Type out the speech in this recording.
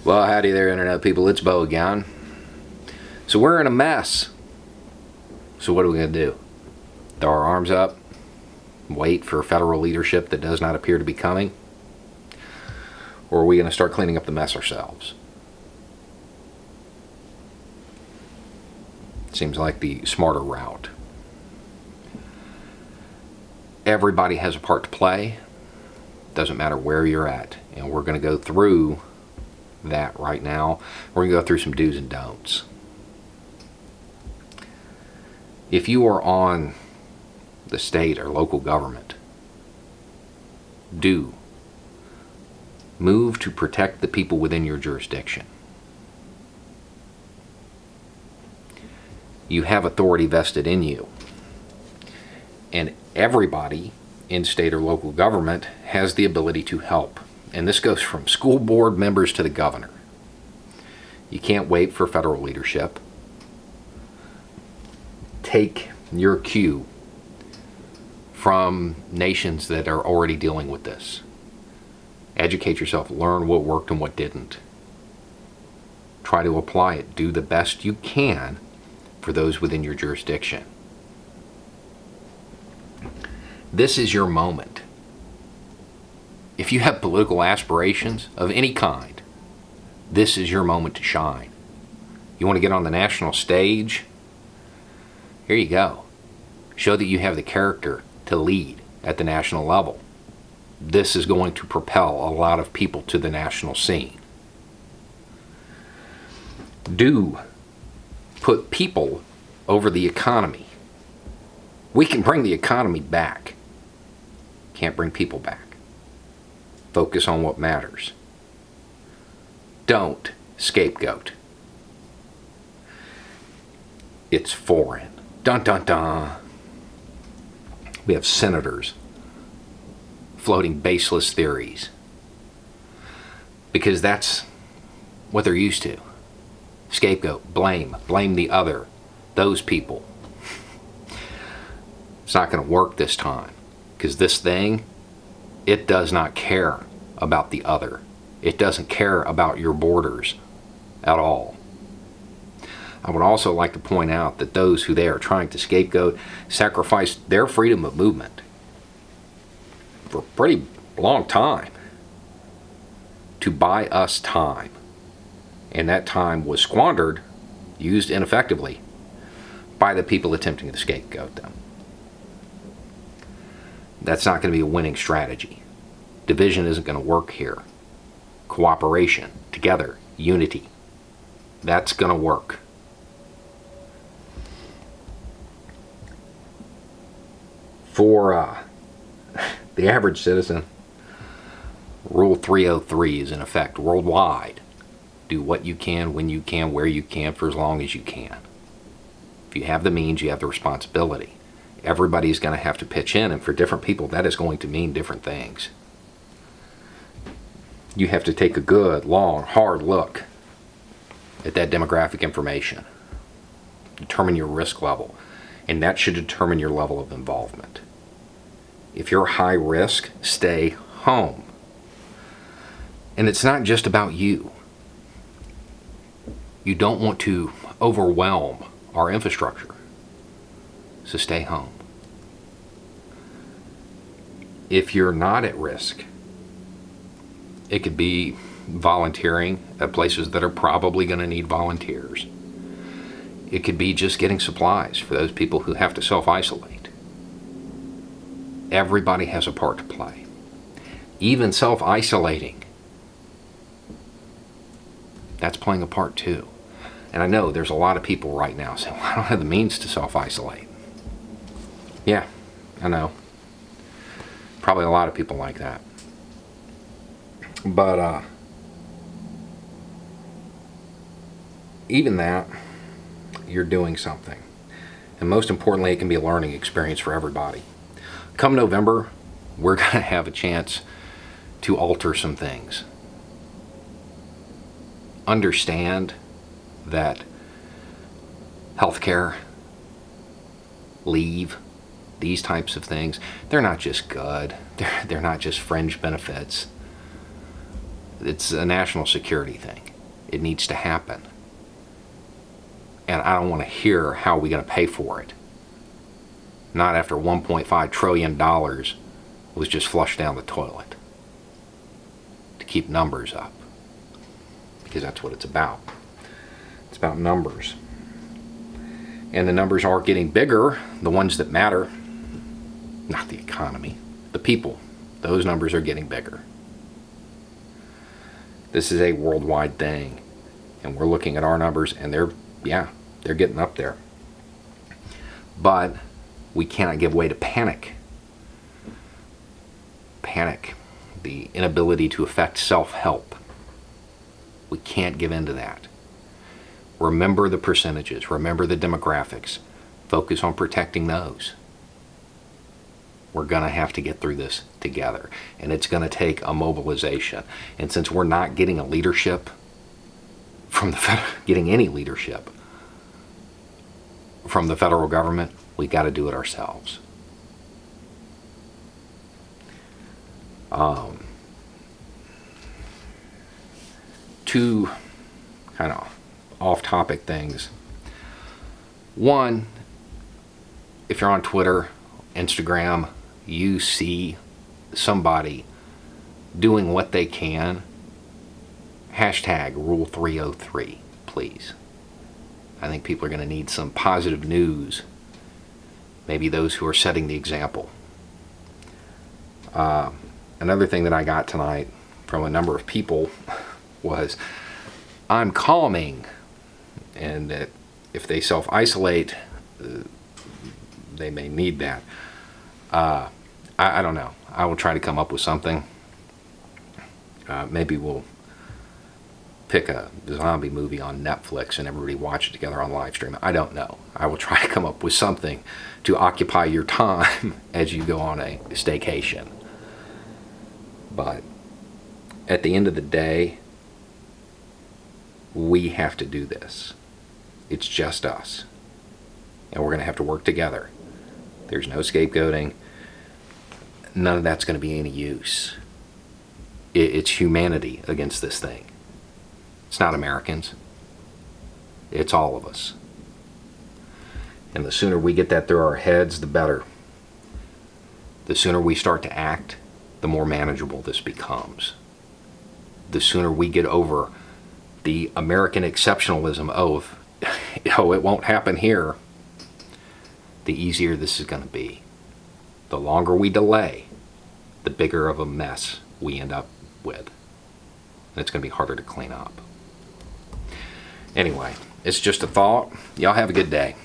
Well, howdy there, Internet people. It's Bo again. So we're in a mess. So what are we going to do? Throw our arms up? Wait for federal leadership that does not appear to be coming? Or are we going to start cleaning up the mess ourselves? Seems like the smarter route. Everybody has a part to play. Doesn't matter where you're at. And we're going to go through that right now. We're going to go through some do's and don'ts. If you are on the state or local government, do move to protect the people within your jurisdiction. You have authority vested in you. And everybody in state or local government has the ability to help. And this goes from school board members to the governor. You can't wait for federal leadership. Take your cue from nations that are already dealing with this. Educate yourself, learn what worked and what didn't. Try to apply it. Do the best you can for those within your jurisdiction. This is your moment. If you have political aspirations of any kind, this is your moment to shine. You want to get on the national stage? Here you go. Show that you have the character to lead at the national level. This is going to propel a lot of people to the national scene. Do put people over the economy. We can bring the economy back. Can't bring people back. Focus on what matters. Don't scapegoat. It's foreign. Dun dun dun. We have senators floating baseless theories because that's what they're used to. Scapegoat, blame the other, those people. It's not going to work this time because this thing, it does not care about the other. It doesn't care about your borders at all. I would also like to point out that those who they are trying to scapegoat sacrificed their freedom of movement for a pretty long time to buy us time. And that time was squandered, used ineffectively, by the people attempting to scapegoat them. That's not going to be a winning strategy. Division isn't going to work here. Cooperation, together, unity. That's going to work. For the average citizen, Rule 303 is in effect worldwide. Do what you can, when you can, where you can, for as long as you can. If you have the means, you have the responsibility. Everybody's going to have to pitch in, and for different people, that is going to mean different things. You have to take a good, long, hard look at that demographic information. Determine your risk level, and that should determine your level of involvement. If you're high risk, stay home. And it's not just about you. You don't want to overwhelm our infrastructure. So stay home. If you're not at risk, it could be volunteering at places that are probably going to need volunteers. It could be just getting supplies for those people who have to self-isolate. Everybody has a part to play. Even self-isolating. That's playing a part too. And I know there's a lot of people right now saying, well, I don't have the means to self-isolate. Yeah, I know. Probably a lot of people like that. But even that, you're doing something. And most importantly, it can be a learning experience for everybody. Come November, we're going to have a chance to alter some things. Understand that healthcare, leave, these types of things, they're not just good. They're not just fringe benefits. It's a national security thing. It needs to happen. And I don't want to hear how we're going to pay for it. Not after $1.5 trillion was just flushed down the toilet to keep numbers up. Because that's what it's about. It's about numbers. And the numbers are getting bigger, the ones that matter. Not the economy, the people. Those numbers are getting bigger. This is a worldwide thing. And we're looking at our numbers and they're getting up there. But we cannot give way to panic. Panic. The inability to effect self-help. We can't give in to that. Remember the percentages. Remember the demographics. Focus on protecting those. We're going to have to get through this together. And it's going to take a mobilization. And since we're not getting a leadership from the getting any leadership from the federal government, we got to do it ourselves. Two kind of off-topic things. One, if you're on Twitter, Instagram, you see somebody doing what they can, hashtag Rule 303, please. I think people are going to need some positive news. Maybe those who are setting the example. Another thing that I got tonight from a number of people was, I'm calming, and that if they self-isolate, they may need that. I don't know. I will try to come up with something. Maybe we'll pick a zombie movie on Netflix and everybody watch it together on live stream. I don't know. I will try to come up with something to occupy your time as you go on a staycation. But at the end of the day, we have to do this. It's just us. And we're going to have to work together. There's no scapegoating. None of that's going to be any use. It's humanity against this thing. It's not Americans. It's all of us. And the sooner we get that through our heads, the better. The sooner we start to act, the more manageable this becomes. The sooner we get over the American exceptionalism of, oh, it won't happen here, the easier this is going to be. The longer we delay, the bigger of a mess we end up with. And it's going to be harder to clean up. Anyway, it's just a thought. Y'all have a good day.